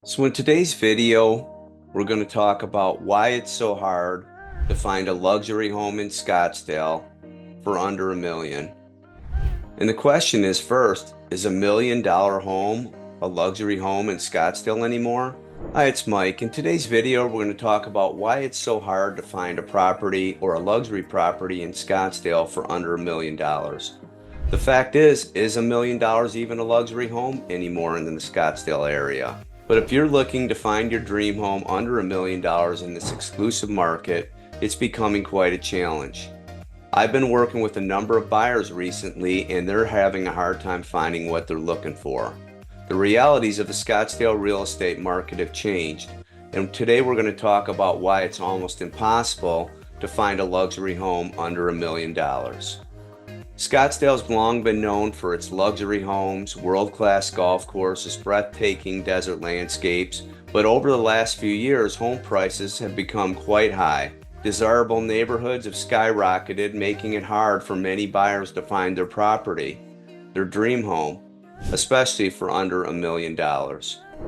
So in today's video, we're going to talk about why it's so hard to find a luxury home in Scottsdale for under $1 million. And the question is first, is $1 million home a luxury home in Scottsdale anymore? Hi, it's Mike. In today's video, we're going to talk about why it's so hard to find a property or a luxury property in Scottsdale for under $1 million. The fact is $1 million even a luxury home anymore in the Scottsdale area? But if you're looking to find your dream home under $1 million in this exclusive market, it's becoming quite a challenge. I've been working with a number of buyers recently, and they're having a hard time finding what they're looking for. The realities of the Scottsdale real estate market have changed, and today we're going to talk about why it's almost impossible to find a luxury home under $1 million. Scottsdale's long been known for its luxury homes, world-class golf courses, breathtaking desert landscapes, but over the last few years, home prices have become quite high. Desirable neighborhoods have skyrocketed, making it hard for many buyers to find their property, their dream home, especially for under $1 million.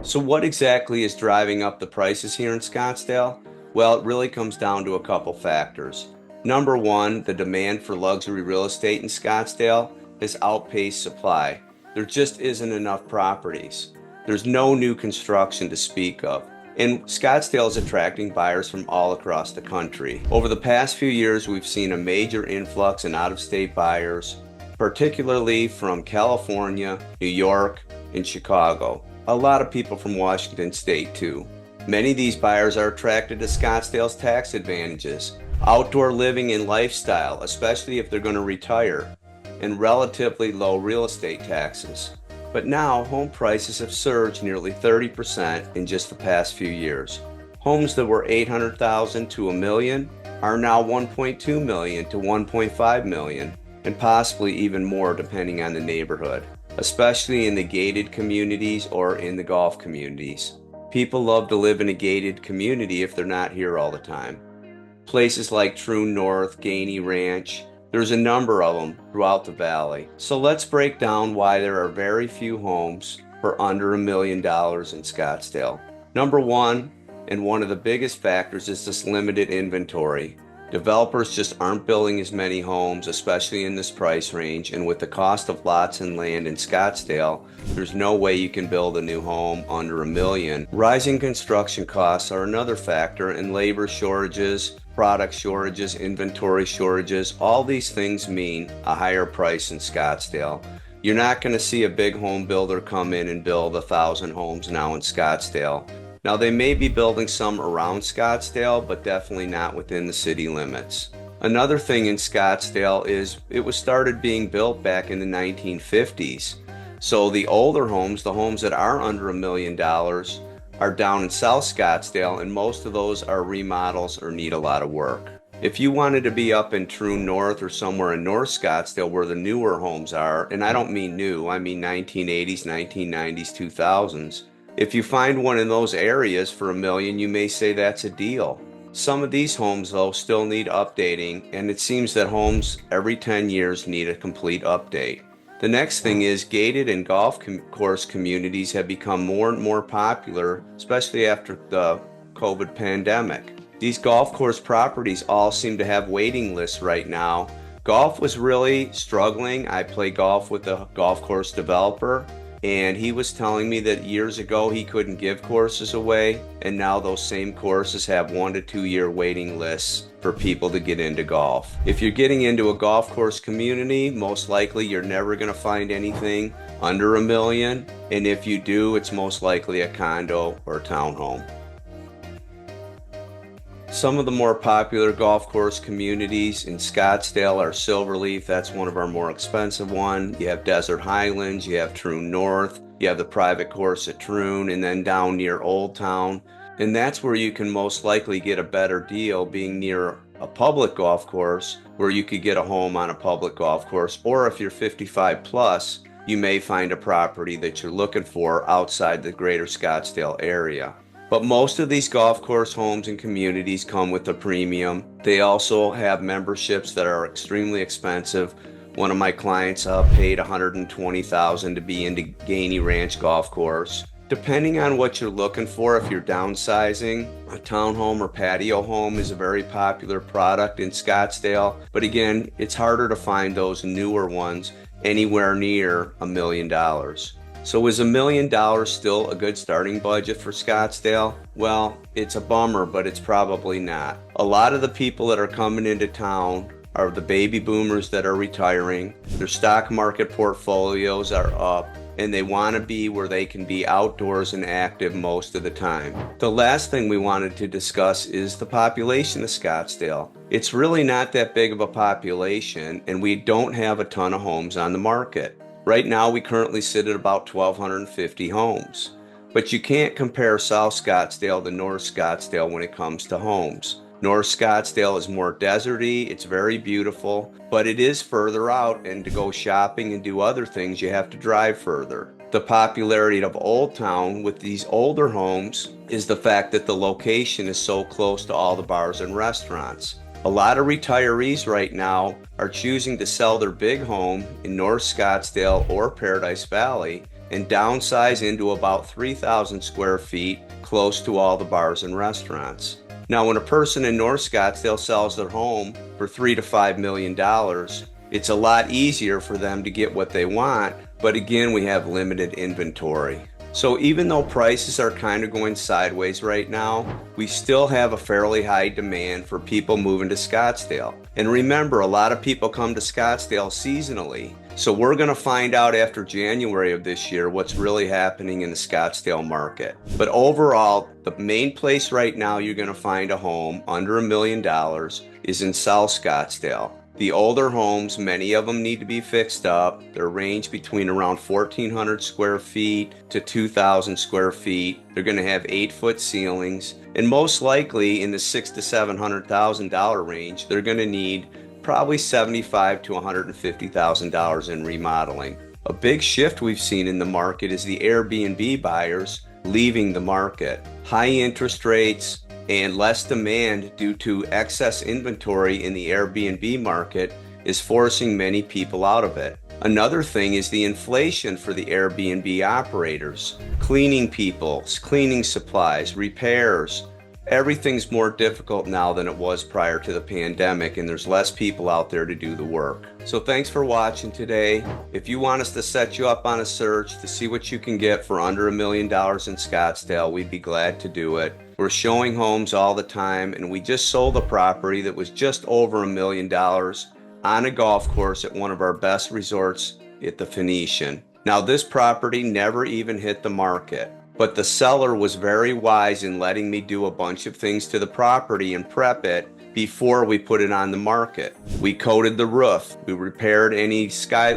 So what exactly is driving up the prices here in Scottsdale? Well, it really comes down to a couple factors. Number one, the demand for luxury real estate in Scottsdale has outpaced supply. There just isn't enough properties. There's no new construction to speak of. And Scottsdale is attracting buyers from all across the country. Over the past few years, we've seen a major influx in out-of-state buyers, particularly from California, New York, and Chicago. A lot of people from Washington State too. Many of these buyers are attracted to Scottsdale's tax advantages, outdoor living and lifestyle, especially if they're going to retire, and relatively low real estate taxes. But now, home prices have surged nearly 30% in just the past few years. Homes that were $800,000 to $1 million are now $1.2 million to $1.5 million, and possibly even more depending on the neighborhood, especially in the gated communities or in the golf communities. People love to live in a gated community if they're not here all the time. Places like True North, Gainey Ranch, there's a number of them throughout the valley. So let's break down why there are very few homes for under $1 million in Scottsdale. Number one, and one of the biggest factors, is this limited inventory. Developers just aren't building as many homes, especially in this price range, and with the cost of lots and land in Scottsdale, there's no way you can build a new home under $1 million. Rising construction costs are another factor, and labor shortages, product shortages, inventory shortages, all these things mean a higher price in Scottsdale. You're not going to see a big home builder come in and build 1,000 homes now in Scottsdale. Now, they may be building some around Scottsdale, but definitely not within the city limits. Another thing in Scottsdale is it was started being built back in the 1950s. So the older homes, the homes that are under $1 million, are down in South Scottsdale, and most of those are remodels or need a lot of work. If you wanted to be up in True North or somewhere in North Scottsdale where the newer homes are, and I don't mean new, I mean 1980s, 1990s, 2000s, if you find one in those areas for $1 million, you may say that's a deal. Some of these homes, though, still need updating, and it seems that homes every 10 years need a complete update. The next thing is gated and golf course communities have become more and more popular, especially after the COVID pandemic. These golf course properties all seem to have waiting lists right now. Golf was really struggling. I play golf with a golf course developer, and he was telling me that years ago he couldn't give courses away, and now those same courses have 1 to 2 year waiting lists for people to get into golf. If you're getting into a golf course community, most likely you're never going to find anything under $1 million, and if you do, it's most likely a condo or townhome. Some of the more popular golf course communities in Scottsdale are Silverleaf, that's one of our more expensive ones. You have Desert Highlands, you have Troon North, you have the private course at Troon, and then down near Old Town. And that's where you can most likely get a better deal, being near a public golf course where you could get a home on a public golf course. Or if you're 55 plus, you may find a property that you're looking for outside the greater Scottsdale area. But most of these golf course homes and communities come with a premium. They also have memberships that are extremely expensive. One of my clients paid $120,000 to be into Gainey Ranch Golf Course. Depending on what you're looking for, if you're downsizing, a townhome or patio home is a very popular product in Scottsdale. But again, it's harder to find those newer ones anywhere near $1 million. So is $1 million still a good starting budget for Scottsdale? Well, it's a bummer, but it's probably not. A lot of the people that are coming into town are the baby boomers that are retiring. Their stock market portfolios are up, and they want to be where they can be outdoors and active most of the time. The last thing we wanted to discuss is the population of Scottsdale. It's really not that big of a population, and we don't have a ton of homes on the market. Right now, we currently sit at about 1,250 homes. But you can't compare South Scottsdale to North Scottsdale when it comes to homes. North Scottsdale is more deserty, it's very beautiful, but it is further out, and to go shopping and do other things, you have to drive further. The popularity of Old Town with these older homes is the fact that the location is so close to all the bars and restaurants. A lot of retirees right now are choosing to sell their big home in North Scottsdale or Paradise Valley and downsize into about 3,000 square feet close to all the bars and restaurants. Now, when a person in North Scottsdale sells their home for $3 to $5 million, it's a lot easier for them to get what they want, but again, we have limited inventory. So even though prices are kind of going sideways right now, we still have a fairly high demand for people moving to Scottsdale. And remember, a lot of people come to Scottsdale seasonally. So we're going to find out after January of this year what's really happening in the Scottsdale market. But overall, the main place right now you're going to find a home under $1 million is in South Scottsdale. The older homes, many of them need to be fixed up. They range between around 1,400 square feet to 2,000 square feet. They're going to have 8-foot ceilings, and most likely in the $600,000 to $700,000 range, they're going to need probably $75,000 to $150,000 in remodeling. A big shift we've seen in the market is the Airbnb buyers leaving the market. High interest rates and less demand due to excess inventory in the Airbnb market is forcing many people out of it. Another thing is the inflation for the Airbnb operators. Cleaning people, cleaning supplies, repairs. Everything's more difficult now than it was prior to the pandemic, and there's less people out there to do the work. So thanks for watching today. If you want us to set you up on a search to see what you can get for under $1 million in Scottsdale, we'd be glad to do it. We're showing homes all the time, and we just sold a property that was just over $1 million on a golf course at one of our best resorts at the Phoenician. Now, this property never even hit the market, but the seller was very wise in letting me do a bunch of things to the property and prep it before we put it on the market. We coated the roof, we repaired any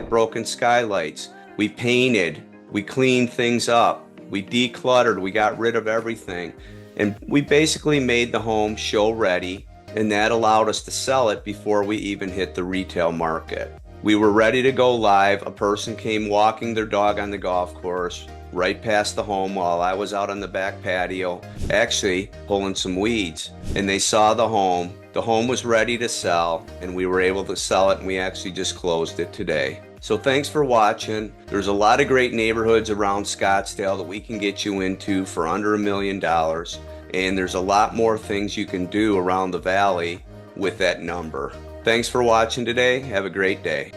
broken skylights, we painted, we cleaned things up, we decluttered, we got rid of everything. And we basically made the home show ready, and that allowed us to sell it before we even hit the retail market. We were ready to go live. A person came walking their dog on the golf course right past the home while I was out on the back patio, actually pulling some weeds, and they saw the home. The home was ready to sell, and we were able to sell it, and we actually just closed it today. So thanks for watching. There's a lot of great neighborhoods around Scottsdale that we can get you into for under $1 million. And there's a lot more things you can do around the valley with that number. Thanks for watching today. Have a great day.